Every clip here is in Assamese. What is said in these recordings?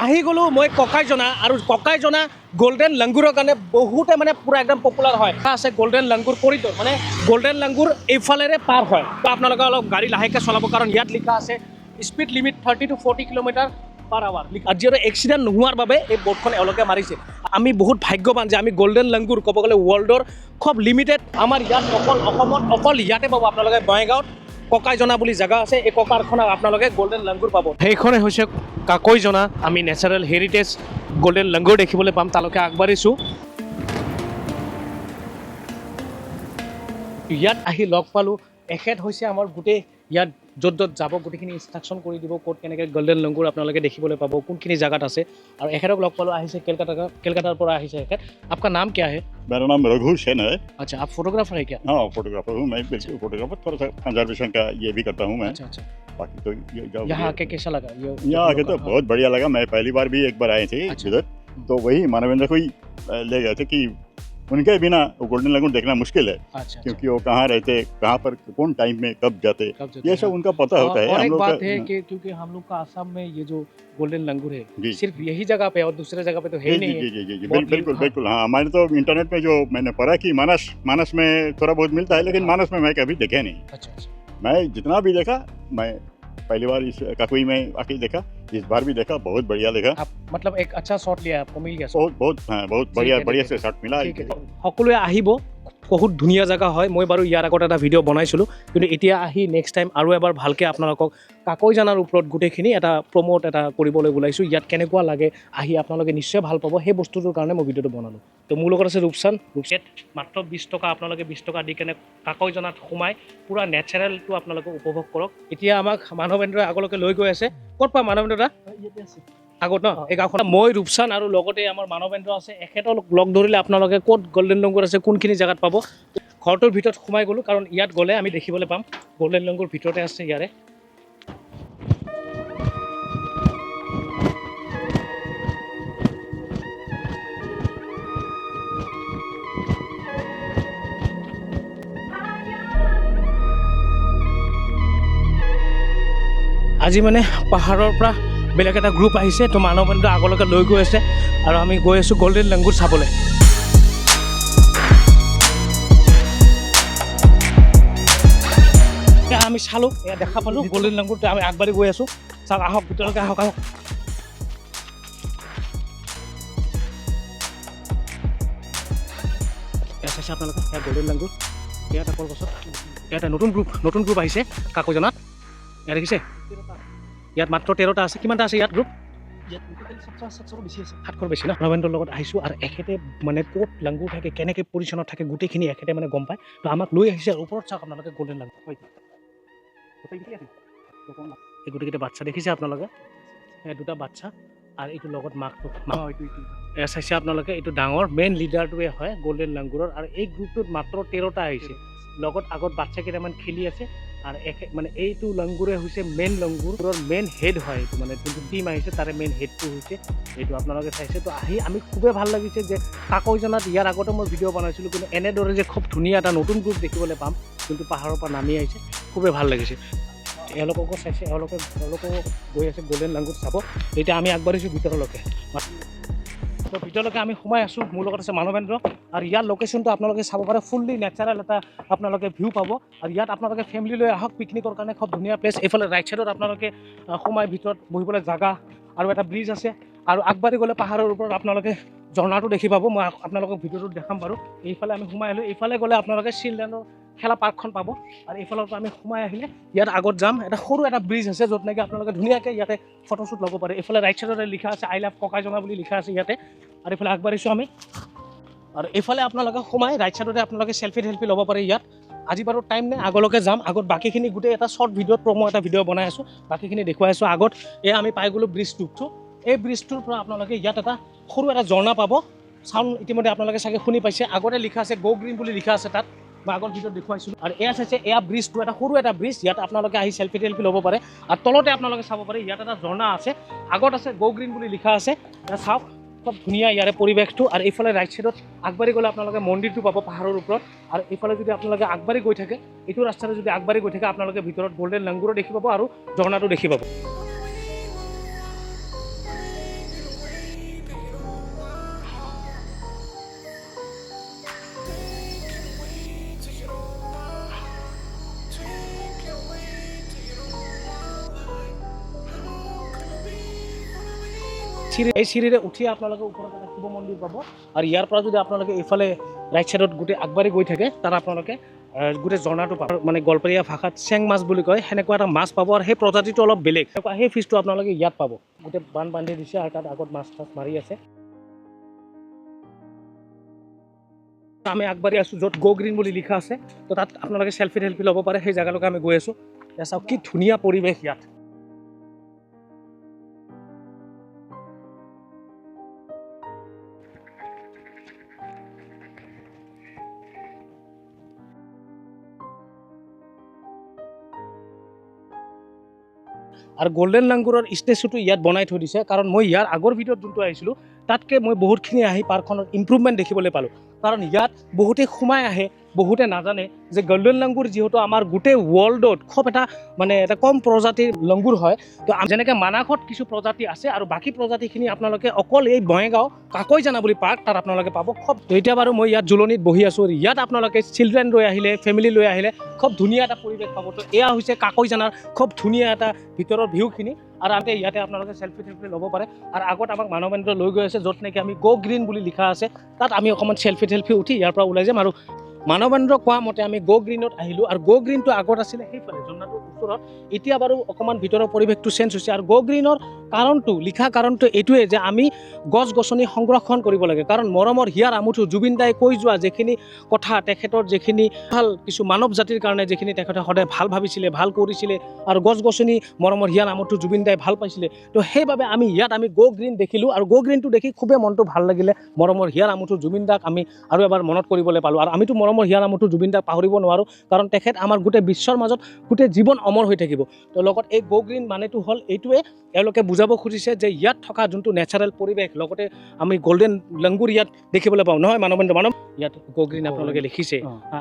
আহি গ'লো মই ককাইজনা আৰু ককাইজনা গোল্ডেন লাংগুৰৰ কাৰণে বহুতে মানে পুৰা একদম পপুলাৰ হয় আছে গোল্ডেন লাংগুৰ কৰিডৰ মানে গোল্ডেন লাংগুৰ এইফালেৰে পাৰ হয় তো আপোনালোকে অলপ গাড়ী লাহেকৈ চলাব কাৰণ ইয়াত লিখা আছে speed limit 30 to 40 kilometre per hour আৰু যিহেতু এক্সিডেণ্ট নোহোৱাৰ বাবে এই বোৰ্ডখন এওঁলোকে মাৰিছে আমি বহুত ভাগ্যৱান যে আমি গোল্ডেন লাংগুৰ ক'ব গ'লে ৱৰ্ল্ডৰ খুব লিমিটেড আমাৰ ইয়াত অকল অসমত অকল ইয়াতে পাব আপোনালোকে বঙাইগাঁৱত ককাইজনা বুলি জেগা আছে এই ককাৰখনত আপোনালোকে গোল্ডেন লাংগুৰ পাব সেইখনে হৈছে কাকৈজনা আমি নেচাৰেল হেৰিটেজ গোল্ডেন লাংগুৰ দেখিবলৈ পাম তালৈকে আগবাঢ়িছোঁ ইয়াত আহি লগ পালোঁ এখেত হৈছে আমাৰ গোটেই ইয়াত য'ত য'ত যাব গোটেইখিনি ইনষ্ট্ৰাকশ্যন কৰি দিব ক'ত কেনেকৈ গোল্ডেন লাংগুৰ আপোনালোকে দেখিবলৈ পাব কোনখিনি জেগাত আছে আৰু এখেতক লগ পালোঁ আহিছে কলকাতাৰ পৰা আহিছে এখেত आपका नाम क्या है मेरा नाम रघु सेन है। अच्छा आप फोटोग्राफर है क्या हाँ फोटोग्राफर हूँ मैं बिल्कुल फोटोग्राफर थोड़ा सा कंजर्वेशन का ये भी करता हूँ मैं। अच्छा अच्छा बाकी तो यहाँ आके कैसा लगा यहाँ आके तो बहुत बढ़िया लगा। मैं पहली बार भी एक बार आए थे इधर तो वही मानवेंद्र को ही ले गए थे कि उनके बिना गोल्डन लांगूर देखना मुश्किल है। अच्छा क्योंकि वो कहाँ रहते कहाँ पर कौन टाइम में कब जाते ये सब उनका पता होता है। और हम एक लोग बात है कि क्योंकि हम लोग का आसाम में ये जो गोल्डन लांगूर है सिर्फ यही जगह पे और दूसरे जगह पे तो है ही नहीं है। जी बिल्कुल बिल्कुल हाँ हमारे तो इंटरनेट में जो मैंने पढ़ा कि मानस में थोड़ा बहुत मिलता है लेकिन मानस में मैं कभी देखा नहीं। अच्छा अच्छा मैं जितना भी देखा मैं पहली बार इस काकोई में आके देखा इस बार भी देखा बहुत बढ़िया देखा। आप मतलब एक अच्छा शॉट लिया आपको मिल गया बहुत हाँ बहुत बढ़िया से शॉट मिला। সকলোৱে আহিব বহুত ধুনীয়া জেগা হয় মই বাৰু ইয়াৰ আগত এটা ভিডিঅ' বনাইছিলোঁ কিন্তু এতিয়া আহি নেক্সট টাইম আৰু এবাৰ ভালকৈ আপোনালোকক কাকৈজনাৰ ওপৰত গোটেইখিনি এটা প্ৰমোট এটা কৰিবলৈ ওলাইছোঁ ইয়াত কেনেকুৱা লাগে আহি আপোনালোকে নিশ্চয় ভাল পাব সেই বস্তুটোৰ কাৰণে মই ভিডিঅ'টো বনালোঁ তো মোৰ লগত আছে ৰূপচান মাত্ৰ 20 টকা আপোনালোকে 20 টকা দি কেনে কাকৈজনাত সোমাই পুৰা নেচাৰেলটো আপোনালোকে উপভোগ কৰক এতিয়া আমাক মানৱেন্দ্ৰই আগলৈকে লৈ গৈ আছে ক'ত পাম মানৱেন্দ্ৰদা আগত ন এই গাঁওখন মই ৰূপচান আৰু লগতে আমাৰ মানৱেন্দ্ৰ আছে এখেতক লগ ধৰিলে আপোনালোকে ক'ত গোল্ডেন লাংগুৰ আছে কোনখিনি জেগাত পাব ঘৰটোৰ ভিতৰত সোমাই গ'লোঁ কাৰণ ইয়াত গ'লে আমি দেখিবলৈ পাম গোল্ডেন লাংগুৰ ভিতৰতে আছে ইয়াৰে আজি মানে পাহাৰৰ পৰা বেলেগ এটা গ্ৰুপ আহিছে তো মানৱেন্দ্ৰ আগলৈকে লৈ গৈ আছে আৰু আমি গৈ আছোঁ গোল্ডেন লাংগুৰ চাবলৈ আমি চালোঁ এয়া দেখা পালোঁ গোল্ডেন লাংগুৰ আমি আগবাঢ়ি গৈ আছোঁ চাওক আহক ভিতৰলৈকে আহক আহক এয়া চাইছে আপোনালোকে এয়া গোল্ডেন লাংগুৰ ইয়াত কলগছত ইয়াত নতুন গ্ৰুপ আহিছে কাকৈজনাত এয়া দেখিছে ইয়াত মাত্ৰ 13টা আছে কিমানটা আছে ইয়াত গ্ৰুপ 700 বেছি ন মানৱেন্দ্ৰৰ লগত আহিছোঁ আৰু এখেতে মানে ক'ত লাংগুৰ থাকে কেনেকৈ পজিশ্যনত থাকে গোটেইখিনি এখেতে মানে গম পায় তো আমাক লৈ আহিছে আৰু ওপৰত চাওক আপোনালোকে গোল্ডেন লাংগুৰ এই গোটেইকেইটা বাচ্চা দেখিছে আপোনালোকে দুটা বাচ্চা আৰু এইটো লগত মাকটো এয়া চাইছে আপোনালোকে এইটো ডাঙৰ মেইন লিডাৰটোৱে হয় গোল্ডেন লাংগুৰৰ আৰু এই গ্ৰুপটোত মাত্ৰ 13টা আহিছে লগত আগত বাচ্চা কেইটামান খেলি আছে আৰু মানে এইটো লাংগুৰে হৈছে মেইন লাংগুৰৰ মেইন হেড হয় এইটো মানে যোনটো টিম আহিছে তাৰে মেইন হেডটো হৈছে এইটো আপোনালোকে চাইছে তো আহি আমি খুবেই ভাল লাগিছে যে কাকৈজনাত ইয়াৰ আগতে মই ভিডিঅ' বনাইছিলোঁ কিন্তু এনেদৰে যে খুব ধুনীয়া এটা নতুন গ্ৰুপ দেখিবলৈ পাম যোনটো পাহাৰৰ পৰা নামি আহিছে খুবেই ভাল লাগিছে এওঁলোককো চাইছে এওঁলোকো গৈ আছে গোল্ডেন লাংগুৰ চাব এতিয়া আমি আগবাঢ়িছোঁ ভিতৰলৈকে তো ভিতৰলৈকে আমি সোমাই আছোঁ মোৰ লগত আছে মানৱেন্দ্ৰ আৰু ইয়াৰ লোকেশ্যনটো আপোনালোকে চাব পাৰে ফুল্লি নেচাৰেল এটা আপোনালোকে ভিউ পাব আৰু ইয়াত আপোনালোকে ফেমিলি লৈ আহক পিকনিকৰ কাৰণে খুব ধুনীয়া প্লেচ এইফালে ৰাইট ছাইডত আপোনালোকে সোমাই ভিতৰত বহিবলৈ জেগা আৰু এটা ব্ৰিজ আছে আৰু আগবাঢ়ি গ'লে পাহাৰৰ ওপৰত আপোনালোকে ঝৰ্ণাটো দেখি পাব মই আপোনালোকক ভিডিঅ'টোত দেখাম বাৰু এইফালে আমি সোমাই আহিলোঁ এইফালে গ'লে আপোনালোকে চিলড্ৰেনৰ খেলা পাৰ্কখন পাব আৰু এইফালৰ পৰা আমি সোমাই আহিলে ইয়াত আগত যাম এটা সৰু এটা ব্ৰিজ আছে য'ত নেকি আপোনালোকে ধুনীয়াকৈ ইয়াতে ফটোশ্বুট ল'ব পাৰে এইফালে ৰাইট ছাইডতে লিখা আছে আই লাভ ককাইজনা বুলি লিখা আছে ইয়াতে আৰু এইফালে আগবাঢ়িছোঁ আমি আৰু এইফালে আপোনালোকে সোমাই ৰাইট ছাইডতে আপোনালোকে চেল্ফি ল'ব পাৰে ইয়াত আজি বাৰু টাইম নাই আগলৈকে যাম আগত বাকীখিনি গোটেই এটা শ্বৰ্ট ভিডিঅ'ত এটা ভিডিঅ' বনাই আছোঁ বাকীখিনি দেখুৱাই আছোঁ আগত আমি পাই গ'লোঁ ব্ৰিজটো এই ব্ৰিজটোৰ পৰা আপোনালোকে ইয়াত এটা সৰু এটা ঝৰ্ণা পাব চাউণ্ড ইতিমধ্যে আপোনালোকে চাগে শুনি পাইছে আগতে লিখা আছে গো গ্ৰীণ বুলি লিখা আছে তাত মই আগৰ ভিডিঅ'ত দেখুৱাইছিলোঁ আৰু এয়া চাইছে এয়া ব্ৰিজটো এটা সৰু এটা ব্ৰিজ ইয়াত আপোনালোকে আহি চেল্ফি ল'ব পাৰে আৰু তলতে আপোনালোকে চাব পাৰে ইয়াত এটা ঝৰ্ণা আছে আগত আছে গো গ্ৰীণ বুলি লিখা আছে চাওক খুব ধুনীয়া ইয়াৰে পৰিৱেশটো আৰু এইফালে ৰাইট ছাইডত আগবাঢ়ি গ'লে আপোনালোকে মন্দিৰটো পাব পাহাৰৰ ওপৰত আৰু এইফালে যদি আপোনালোকে আগবাঢ়ি গৈ থাকে এইটো ৰাস্তাৰে যদি আগবাঢ়ি গৈ থাকে আপোনালোকে ভিতৰত গোল্ডেন লাংগুৰো দেখি পাব আৰু ঝৰ্ণাটো দেখি পাব এই চিৰিৰে উঠি আপোনালোকে ওপৰত এটা শিৱ মন্দিৰ পাব আৰু ইয়াৰ পৰা যদি আপোনালোকে এইফালে ৰাইট চাইডত গোটেই আগবাঢ়ি গৈ থাকে তাত আপোনালোকে গোটেই ঝৰ্ণাটো পাব মানে গোৱালপাৰীয়া ভাষাত চেং মাছ বুলি কয় সেনেকুৱা এটা মাছ পাব আৰু সেই প্ৰজাতিটো অলপ বেলেগ সেই ফিছটো আপোনালোকে ইয়াত পাব গোটেই বান বান্ধি দিছে আৰু তাত আগত মাছ চাছ মাৰি আছে আমি আগবাঢ়ি আছোঁ য'ত গ' গ্ৰীণ বুলি লিখা আছে তো তাত আপোনালোকে চেল্ফি ল'ব পাৰে সেই জেগালৈকে আমি গৈ আছোঁ চাওক কি ধুনীয়া পৰিৱেশ ইয়াত আৰু গোল্ডেন লাংগুৰৰ ষ্টেচুটো ইয়াত বনাই থৈ দিছে কাৰণ মই ইয়াৰ আগৰ ভিডিঅ'ত যোনটো আহিছিলোঁ তাতকৈ মই বহুতখিনি আহি পাৰ্কখনত ইম্প্ৰুভমেণ্ট দেখিবলৈ পালোঁ কাৰণ ইয়াত বহুতে সোমাই আহে বহুতে নাজানে যে গোল্ডেন লাংগুৰ যিহেতু আমাৰ গোটেই ৱৰ্ল্ডত খুব এটা মানে এটা কম প্ৰজাতিৰ লাংগুৰ হয় তো যেনেকৈ মানাসত কিছু প্ৰজাতি আছে আৰু বাকী প্ৰজাতিখিনি আপোনালোকে অকল এই বঙাইগাঁও কাকৈজানা বুলি পাৰ্ক তাত আপোনালোকে পাব খুব এতিয়া বাৰু মই ইয়াত জুলনিত বহি আছোঁ ইয়াত আপোনালোকে চিলড্ৰেন লৈ আহিলে ফেমিলি লৈ আহিলে খুব ধুনীয়া এটা পৰিৱেশ পাব তো এয়া হৈছে কাকৈজানাৰ খুব ধুনীয়া এটা ভিতৰৰ ভিউখিনি আৰু আমি ইয়াতে আপোনালোকে চেল্ফি ল'ব পাৰে আৰু আগত আমাক মানৱেন্দ্ৰ লৈ গৈ আছে য'ত নেকি আমি গ' গ্ৰীণ বুলি লিখা আছে তাত আমি অকণমান চেল্ফি উঠি ইয়াৰ পৰা ওলাই যাম আৰু মানৱেন্দ্ৰ কোৱা মতে আমি গ' গ্ৰীণত আহিলোঁ আৰু গ' গ্ৰীণটো আগত আছিলে সেইফালে ঝৰ্ণাটোৰ ওচৰত এতিয়া বাৰু অকণমান ভিতৰৰ পৰিৱেশটো চেঞ্জ হৈছে আৰু গ' গ্ৰীণৰ কাৰণটো লিখা কাৰণটো এইটোৱে যে আমি গছ গছনি সংৰক্ষণ কৰিব লাগে কাৰণ মৰমৰ হিয়াৰ আমঠু জুবিন দাই কৈ যোৱা যিখিনি কথা তেখেতৰ যিখিনি ভাল কিছু মানৱ জাতিৰ কাৰণে যিখিনি তেখেতে সদায় ভাল ভাবিছিলে ভাল কৰিছিলে আৰু গছ গছনি মৰমৰ হিয়াৰ আমঠু জুবিন দাই ভাল পাইছিলে তো সেইবাবে আমি ইয়াত আমি গ' গ্ৰীণ দেখিলোঁ আৰু গ' গ্ৰীণটো দেখি খুবেই মনটো ভাল লাগিলে মৰমৰ হিয়াৰ আমঠু জুবিন দাক আমি আৰু এবাৰ মনত কৰিবলৈ পালোঁ আৰু আমিতো মৰমৰ হিয়াৰ আমঠু জুবিন দাক পাহৰিব নোৱাৰোঁ কাৰণ তেখেত আমাৰ গোটেই বিশ্বৰ মাজত গোটেই জীৱন অমৰ হৈ থাকিব তো লগত এই গ' গ্ৰীণ মানেটো হ'ল এইটোৱে এওঁলোকে বুজাব খুজিছে যে ইয়াত থকা যোনটো নেচাৰেল পৰিৱেশ লগতে আমি গোল্ডেন লাংগুৰ ইয়াত দেখিবলৈ পাওঁ নহয় মানৱেন্দ্ৰ ইয়াত গ' গ্ৰীণ আপোনালোকে লিখিছে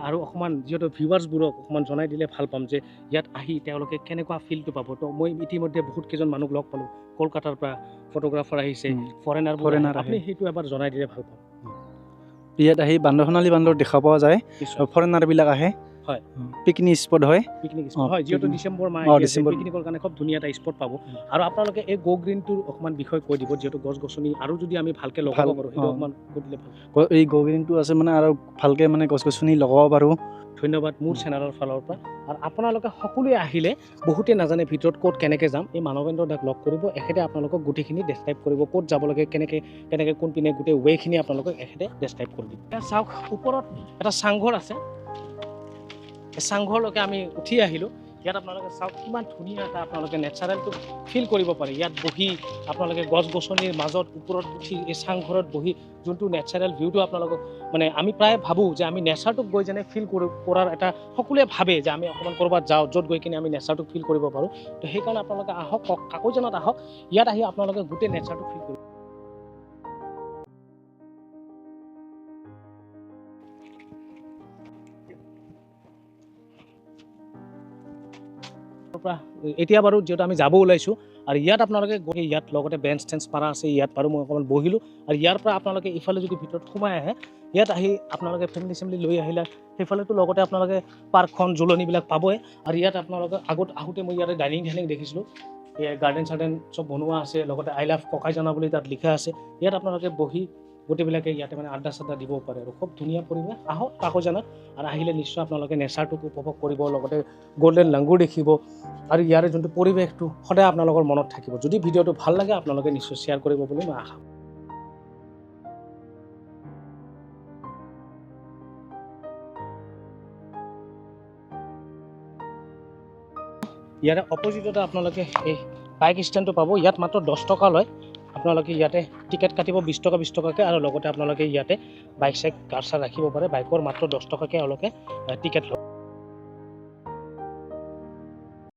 আৰু অকণমান যিহেতু ভিউৱাৰ্ছবোৰক অকণমান জনাই দিলে ভাল পাম যে ইয়াত আহি তেওঁলোকে কেনেকুৱা ফিলটো পাব তো মই ইতিমধ্যে বহুত কেইজন মানুহক লগ পালোঁ কলকাতাৰ পৰা ফটোগ্ৰাফাৰ আহিছে ফৰেনাৰ আপুনি সেইটো এবাৰ জনাই দিলে ভাল পাম ইয়াত আহি সোণালী বান্দৰ দেখা পোৱা যায় ফৰেনাৰবিলাক আহে হয় পিকনিক স্পট হয় হয় যিহেতু ডিচেম্বৰ মাহ পিকনিকৰ কাৰণে খুব ধুনীয়া এটা স্পট পাব আৰু আপোনালোকে এই গ' গ্ৰীণটোৰ অকণমান বিষয় কৈ দিব যিহেতু গছ গছনি আৰু যদি আমি ভালকৈ লগাব পাৰোঁ সেইটো অকণমান কৈ দিলে ভাল এই গ' গ্ৰীণটো আছে মানে আৰু ভালকৈ মানে গছ গছনি লগাব পাৰোঁ ধন্যবাদ মোৰ চেনেলৰ ফালৰ পৰা আৰু আপোনালোকে সকলোৱে আহিলে বহুতে নাজানে ভিতৰত ক'ত কেনেকৈ যাম এই মানৱেন্দ্ৰ দাক লগ কৰিব এখেতে আপোনালোকক গোটেইখিনি ডেছক্ৰাইব কৰিব ক'ত যাব লাগে কেনেকৈ কোনপিনে গোটেই ৱেখিনি আপোনালোকক এখেতে ডেছক্ৰাইব কৰি দিব চাওক ওপৰত এটা চাংঘৰ আছে এই চাংঘৰলৈকে আমি উঠি আহিলোঁ ইয়াত আপোনালোকে চাওক কিমান ধুনীয়া এটা আপোনালোকে নেচাৰেলটো ফিল কৰিব পাৰে ইয়াত বহি আপোনালোকে গছ গছনিৰ মাজত ওপৰত উঠি এই চাংঘৰত বহি যোনটো নেচাৰেল ভিউটো আপোনালোকক মানে আমি প্ৰায় ভাবোঁ যে আমি নেচাৰটোক গৈ যেনে ফিল কৰাৰ এটা সকলোৱে ভাবে যে আমি অকণমান ক'ৰবাত যাওঁ য'ত গৈ কিনে আমি নেচাৰটোক ফিল কৰিব পাৰোঁ তো সেইকাৰণে আপোনালোকে আহক কাকৈজানাত আহক ইয়াত আহি আপোনালোকে গোটেই নেচাৰটো ফিল কৰিব এতিয়া বাৰু যিহেতু আমি যাব ওলাইছোঁ আৰু ইয়াত আপোনালোকে গৈ ইয়াত লগতে বেঞ্চ টেঞ্চ পাৰা আছে ইয়াত বাৰু মই অকণমান বহিলোঁ আৰু ইয়াৰ পৰা আপোনালোকে ইফালে যদি ভিতৰত সোমাই আহে ইয়াত আহি আপোনালোকে ফেমিলি চেমিলি লৈ আহিলে সেইফালেতো লগতে আপোনালোকে পাৰ্কখন জুলনিবিলাক পাবই আৰু ইয়াত আপোনালোকে আগত আহোঁতে মই ইয়াতে ডাইনিং দেখিছিলোঁ গাৰ্ডেন চাৰ্ডেন চব বনোৱা আছে লগতে আই লাভ ককাইজানা বুলি তাত লিখা আছে ইয়াত আপোনালোকে বহি গোটেইবিলাকে ইয়াতে মানে আড্ডা চাড্ডা দিব পাৰে আৰু খুব ধুনীয়া পৰিৱেশ আহক কাকৈজানাত আৰু আহিলে নিশ্চয় আপোনালোকে নেচাৰটোক উপভোগ কৰিব লগতে গোল্ডেন লাংগুৰ দেখিব আৰু ইয়াৰে যোনটো পৰিৱেশটো সদায় আপোনালোকৰ মনত থাকিব যদি ভিডিঅ'টো ভাল লাগে আপোনালোকে নিশ্চয় শ্বেয়াৰ কৰিব বুলি মই আশা ইয়াৰে অপজিটতে আপোনালোকে এই বাইক ষ্টেণ্ডটো পাব ইয়াত মাত্ৰ 10 টকা লয় আপোনালোকে ইয়াতে টিকেট কাটিব 20 টকাকৈ আৰু লগতে আপোনালোকে ইয়াতে বাইক চাইক কাৰ চাৰ ৰাখিব পাৰে বাইকৰ মাত্ৰ 10 টকাকৈ তেওঁলোকে টিকেট লয়